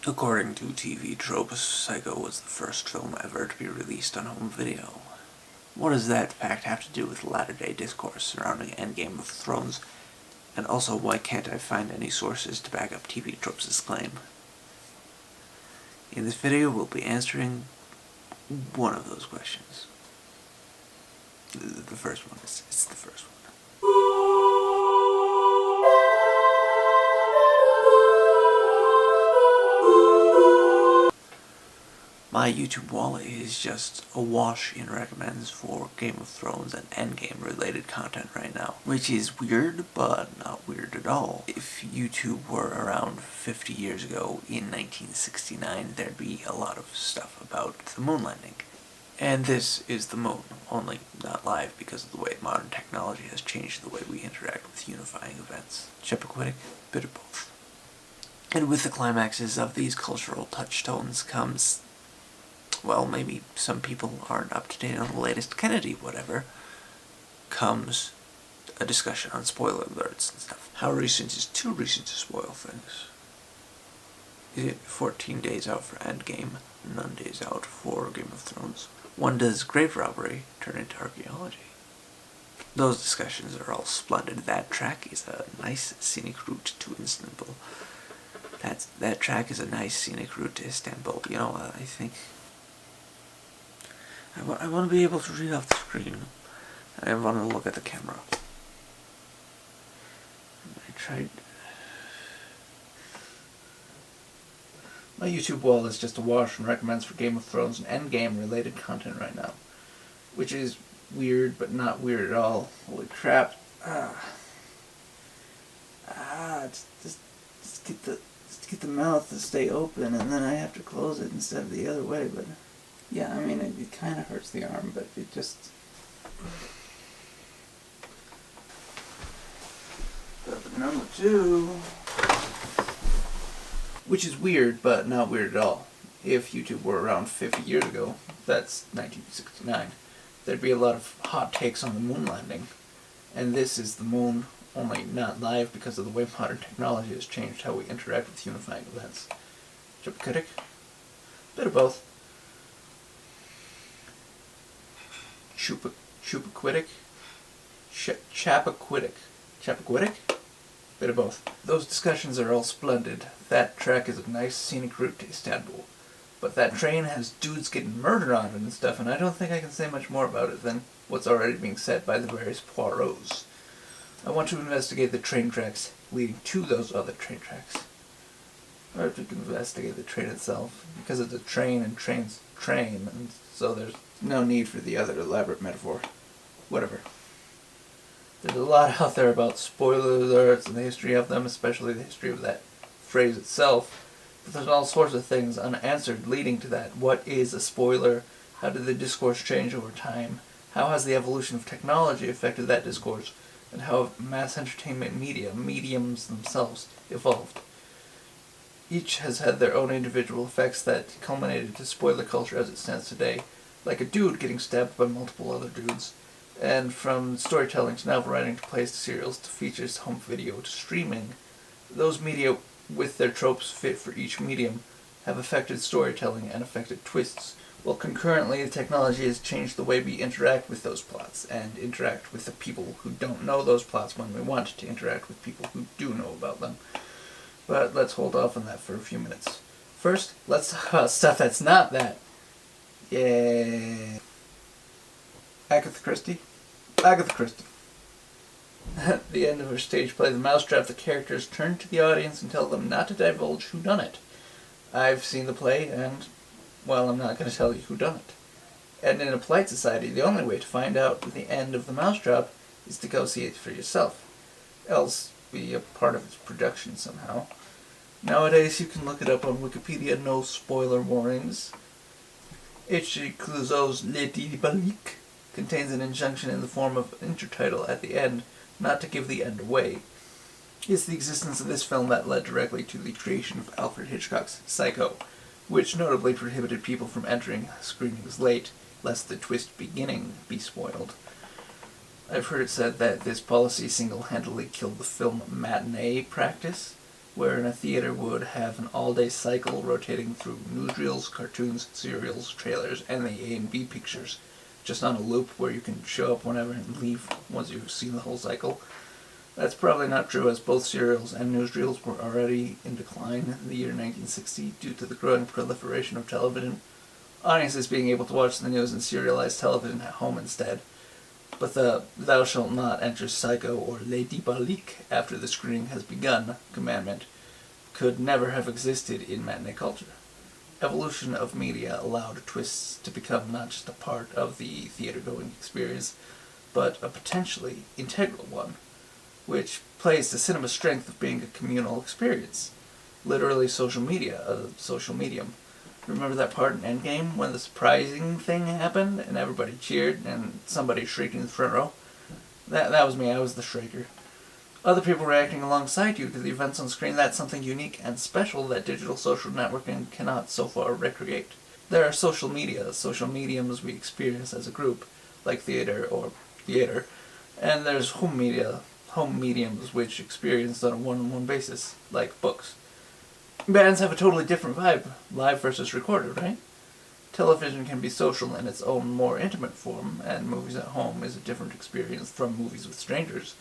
According to TV tropes, Psycho was the first film ever to be released on home video. What does that fact have to do with latter-day discourse surrounding Endgame of Thrones? And also, why can't I find any sources to back up TV tropes' claim? In this video, we'll be answering one of those questions. The first one. It's the first one. My YouTube wallet is just awash in recommends for Game of Thrones and Endgame related content right now, which is weird, but not weird at all. If YouTube were around 50 years ago in 1969, there'd be a lot of stuff about the moon landing. And this is the moon, only not live because of the way modern technology has changed the way we interact with unifying events. Chappaquiddick, bit of both. And with the climaxes of these cultural touchstones comes, well, maybe some people aren't up to date on the latest Kennedy, whatever, comes a discussion on spoiler alerts and stuff. How recent is too recent to spoil things? Is it 14 days out for Endgame, none days out for Game of Thrones? When does grave robbery turn into archaeology? Those discussions are all splendid. That track is a nice scenic route to Istanbul. That track is a nice scenic route to Istanbul. You know, I think I want to be able to read off the screen. I want to look at the camera. I tried. My YouTube wall is just awash and recommends for Game of Thrones and Endgame related content right now, which is weird, but not weird at all. Holy crap! Just get the mouth to stay open, and then I have to close it instead of the other way. But yeah, I mean, it kind of hurts the arm, but it just. But number two. Which is weird, but not weird at all. If YouTube were around 50 years ago, that's 1969, there'd be a lot of hot takes on the moon landing. And this is the moon, only not live because of the way modern technology has changed how we interact with unifying events. Chappaquiddick? Bit of both. Chappaquiddick? Chappaquiddick? Bit of both. Those discussions are all splendid. That track is a nice scenic route to Istanbul. But that train has dudes getting murdered on it and stuff, and I don't think I can say much more about it than what's already being said by the various Poirots. I want to investigate the train tracks leading to those other train tracks. Or to investigate the train itself, because it's a train and trains train, and so there's no need for the other elaborate metaphor. Whatever. There's a lot out there about spoiler alerts and the history of them, especially the history of that phrase itself. But there's all sorts of things unanswered leading to that. What is a spoiler? How did the discourse change over time? How has the evolution of technology affected that discourse? And how have mass entertainment mediums themselves, evolved? Each has had their own individual effects that culminated to spoiler culture as it stands today, like a dude getting stabbed by multiple other dudes. And from storytelling to novel writing to plays to serials to features to home video to streaming, those media with their tropes fit for each medium have affected storytelling and affected twists, while concurrently the technology has changed the way we interact with those plots and interact with the people who don't know those plots when we want to interact with people who do know about them. But let's hold off on that for a few minutes. First, let's talk about stuff that's not that. Yay. Agatha Christie. At the end of her stage play, The Mousetrap, the characters turn to the audience and tell them not to divulge whodunit. I've seen the play, and, well, I'm not going to tell you whodunit. And in a polite society, the only way to find out the end of The Mousetrap is to go see it for yourself, else be a part of its production somehow. Nowadays, you can look it up on Wikipedia, no spoiler warnings. H.G. Clouseau's Le Diabolique contains an injunction in the form of an intertitle at the end, not to give the end away. It's the existence of this film that led directly to the creation of Alfred Hitchcock's Psycho, which notably prohibited people from entering screenings late, lest the twist beginning be spoiled. I've heard it said that this policy single-handedly killed the film matinee practice, wherein a theater would have an all-day cycle rotating through newsreels, cartoons, serials, trailers, and the A and B pictures, just on a loop where you can show up whenever and leave once you've seen the whole cycle. That's probably not true, as both serials and newsreels were already in decline in the year 1960 due to the growing proliferation of television, audiences being able to watch the news and serialized television at home instead. But the "thou shalt not enter Psycho" or "les diaboliques" after the screening has begun commandment could never have existed in matinee culture. Evolution of media allowed twists to become not just a part of the theater-going experience, but a potentially integral one, which plays to cinema's strength of being a communal experience. Literally social media, a social medium. Remember that part in Endgame when the surprising thing happened and everybody cheered and somebody shrieked in the front row? That was me, I was the shrieker. Other people reacting alongside you to the events on screen, that's something unique and special that digital social networking cannot so far recreate. There are social mediums we experience as a group, like theater, and there's home mediums which experienced on a one-on-one basis, like books. Bands have a totally different vibe, live versus recorded, right? Television can be social in its own more intimate form, and movies at home is a different experience from movies with strangers.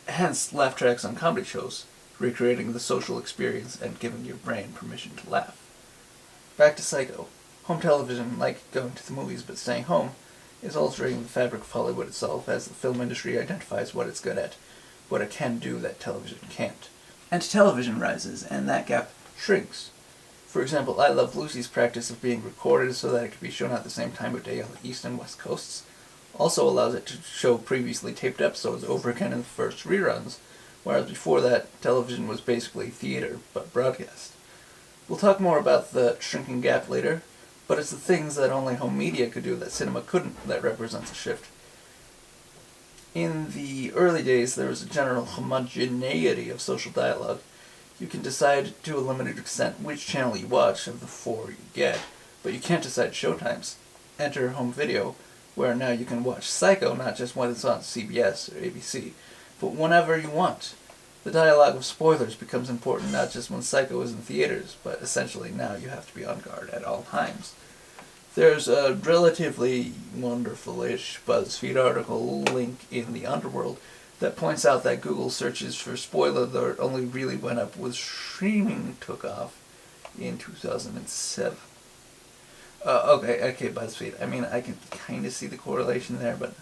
Hence, laugh tracks on comedy shows, recreating the social experience and giving your brain permission to laugh. Back to Psycho. Home television, like going to the movies but staying home, is altering the fabric of Hollywood itself as the film industry identifies what it's good at, what it can do that television can't. And television rises, and that gap shrinks. For example, I Love Lucy's practice of being recorded so that it could be shown at the same time of day on the East and West Coasts also allows it to show previously taped episodes over again in the first reruns, whereas before that, television was basically theater, but broadcast. We'll talk more about the shrinking gap later, but it's the things that only home media could do that cinema couldn't that represents a shift. In the early days, there was a general homogeneity of social dialogue. You can decide to a limited extent which channel you watch of the four you get, but you can't decide showtimes. Enter home video, where now you can watch Psycho not just when it's on CBS or ABC, but whenever you want. The dialogue of spoilers becomes important not just when Psycho is in theaters, but essentially now you have to be on guard at all times. There's a relatively wonderful-ish BuzzFeed article link in the Underworld that points out that Google searches for spoiler alert only really went up when streaming took off in 2007. Okay, BuzzFeed. I mean, I can kind of see the correlation there, but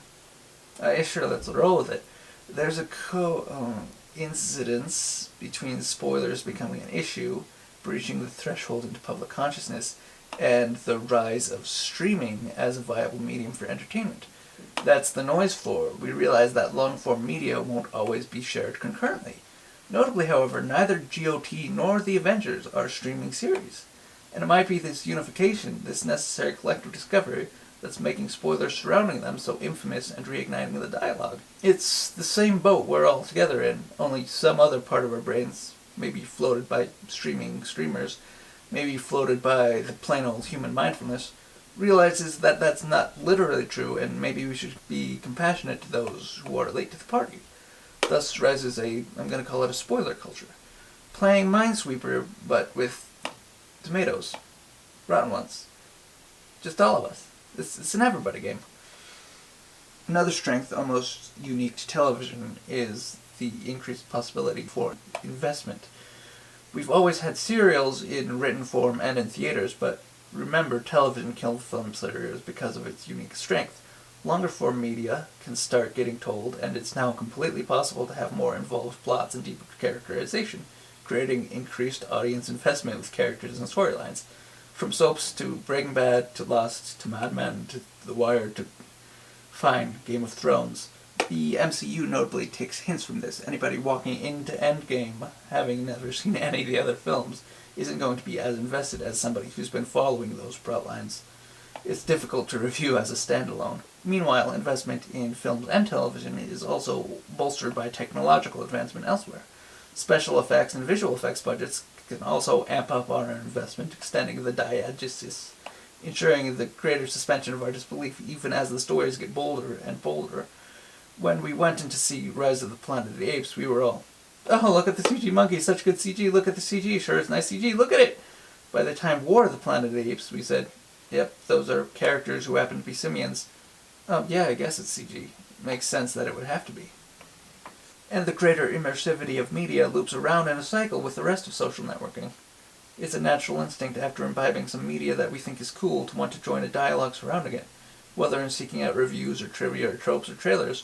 sure, let's roll with it. There's a coincidence between spoilers becoming an issue, breaching the threshold into public consciousness, and the rise of streaming as a viable medium for entertainment. That's the noise floor. We realize that long-form media won't always be shared concurrently. Notably, however, neither GOT nor The Avengers are streaming series. And it might be this unification, this necessary collective discovery, that's making spoilers surrounding them so infamous and reigniting the dialogue. It's the same boat we're all together in, only some other part of our brains, maybe floated by streamers, maybe floated by the plain old human mindfulness, realizes that that's not literally true, and maybe we should be compassionate to those who are late to the party. Thus rises I'm going to call it a spoiler culture. Playing Minesweeper, but with tomatoes. Rotten ones. Just all of us. It's an everybody game. Another strength, almost unique to television, is the increased possibility for investment. We've always had serials in written form and in theaters, but remember, television killed film series because of its unique strength. Longer form media can start getting told, and it's now completely possible to have more involved plots and deeper characterization, creating increased audience investment with characters and storylines. From soaps to Breaking Bad to Lost to Mad Men to The Wire to Game of Thrones. The MCU notably takes hints from this. Anybody walking into Endgame, having never seen any of the other films, isn't going to be as invested as somebody who's been following those plotlines. It's difficult to review as a standalone. Meanwhile, investment in films and television is also bolstered by technological advancement elsewhere. Special effects and visual effects budgets can also amp up our investment, extending the diegesis, ensuring the greater suspension of our disbelief even as the stories get bolder and bolder. When we went in to see Rise of the Planet of the Apes, we were all, oh, look at the CG monkey, such good CG, look at the CG, sure it's nice CG, look at it! By the time War of the Planet of the Apes, we said, yep, those are characters who happen to be simians. Oh, yeah, I guess it's CG. Makes sense that it would have to be. And the greater immersivity of media loops around in a cycle with the rest of social networking. It's a natural instinct after imbibing some media that we think is cool to want to join a dialogue surrounding it, whether in seeking out reviews or trivia or tropes or trailers,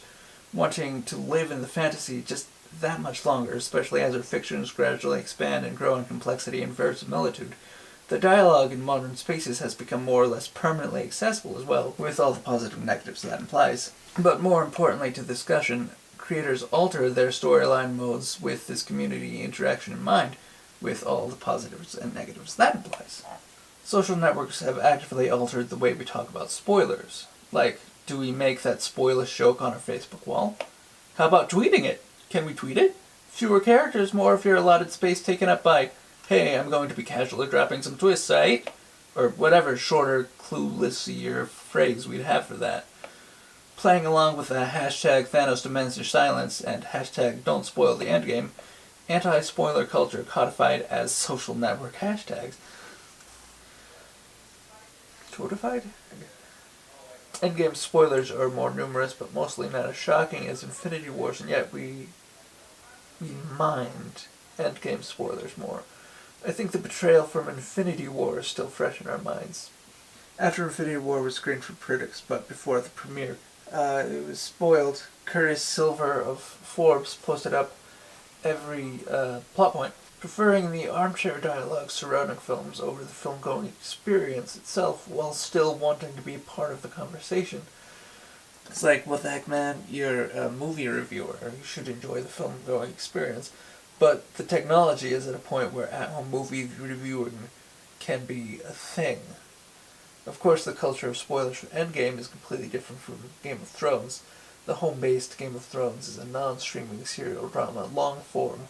wanting to live in the fantasy just that much longer, especially as our fictions gradually expand and grow in complexity and verisimilitude. The dialogue in modern spaces has become more or less permanently accessible as well, with all the positive and negatives that implies. But more importantly to the discussion, creators alter their storyline modes with this community interaction in mind, with all the positives and negatives that implies. Social networks have actively altered the way we talk about spoilers. Like, do we make that spoilers joke on our Facebook wall? How about tweeting it? Can we tweet it? Fewer characters, more of your allotted space taken up by, hey, I'm going to be casually dropping some twists, right? Or whatever shorter, clueless-ier phrase we'd have for that. Playing along with the hashtag Thanos demands your silence and hashtag don't spoil the endgame, anti-spoiler culture codified as social network hashtags. Codified? Endgame spoilers are more numerous, but mostly not as shocking as Infinity Wars, and yet we mind Endgame spoilers more. I think the betrayal from Infinity War is still fresh in our minds. After Infinity War was screened for critics, but before the premiere, it was spoiled. Curtis Silver of Forbes posted up every plot point, preferring the armchair dialogue surrounding films over the film-going experience itself, while still wanting to be part of the conversation. It's like, what the heck, man, you're a movie reviewer, you should enjoy the film-going experience. But the technology is at a point where at-home movie reviewing can be a thing. Of course, the culture of spoilers for Endgame is completely different from Game of Thrones. The home-based Game of Thrones is a non-streaming serial drama, long-form.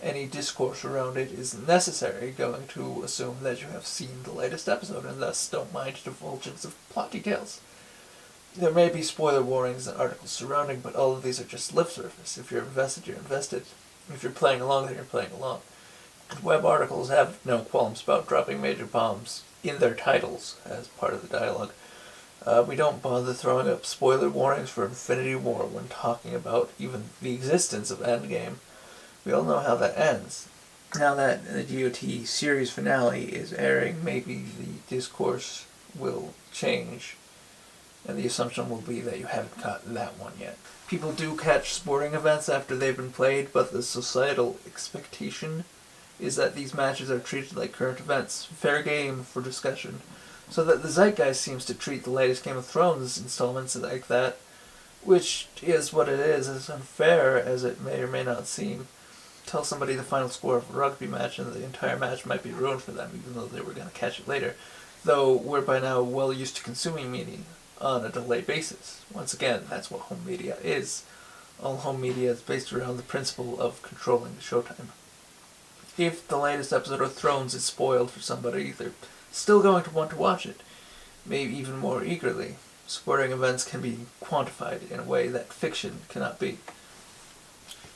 Any discourse around it is necessary, going to assume that you have seen the latest episode and thus don't mind divulgence of plot details. There may be spoiler warnings and articles surrounding, but all of these are just lip service. If you're invested, you're invested. If you're playing along, then you're playing along. Web articles have no qualms about dropping major bombs in their titles as part of the dialogue. We don't bother throwing up spoiler warnings for Infinity War when talking about even the existence of Endgame. We all know how that ends. Now that the GOT series finale is airing, maybe the discourse will change, and the assumption will be that you haven't caught that one yet. People do catch sporting events after they've been played, but the societal expectation is that these matches are treated like current events, fair game for discussion, so that the zeitgeist seems to treat the latest Game of Thrones installments like that, which is what it is, as unfair as it may or may not seem. Tell somebody the final score of a rugby match and the entire match might be ruined for them, even though they were going to catch it later, though we're by now well used to consuming media on a delay basis. Once again, that's what home media is. All home media is based around the principle of controlling the showtime. If the latest episode of Thrones is spoiled for somebody, they're still going to want to watch it, maybe even more eagerly. Sporting events can be quantified in a way that fiction cannot be.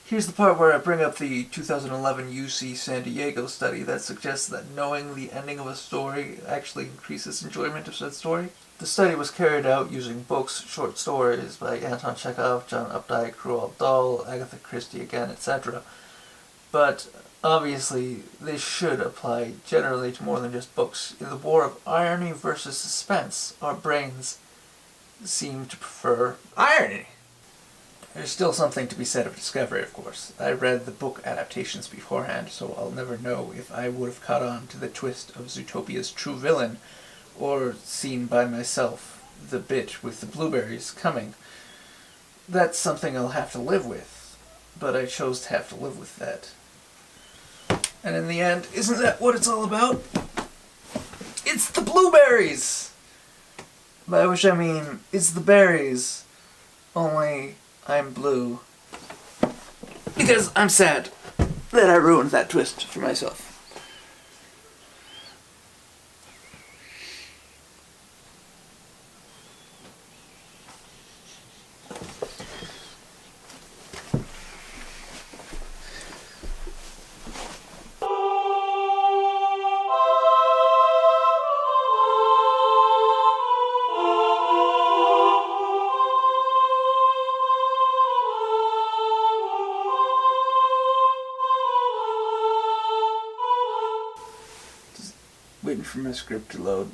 Here's the part where I bring up the 2011 UCSanDiego study that suggests that knowing the ending of a story actually increases enjoyment of said story. The study was carried out using books, short stories by Anton Chekhov, John Updike, Roald Dahl, Agatha Christie again, etc. But obviously, this should apply generally to more than just books. In the war of irony versus suspense, our brains seem to prefer irony. There's still something to be said of discovery, of course. I read the book adaptations beforehand, so I'll never know if I would have caught on to the twist of Zootopia's true villain, or seen by myself the bit with the blueberries coming. That's something I'll have to live with, but I chose to have to live with that. And in the end, isn't that what it's all about? It's the blueberries! By which I mean, it's the berries, only I'm blue. Because I'm sad that I ruined that twist for myself. Waiting for my script to load.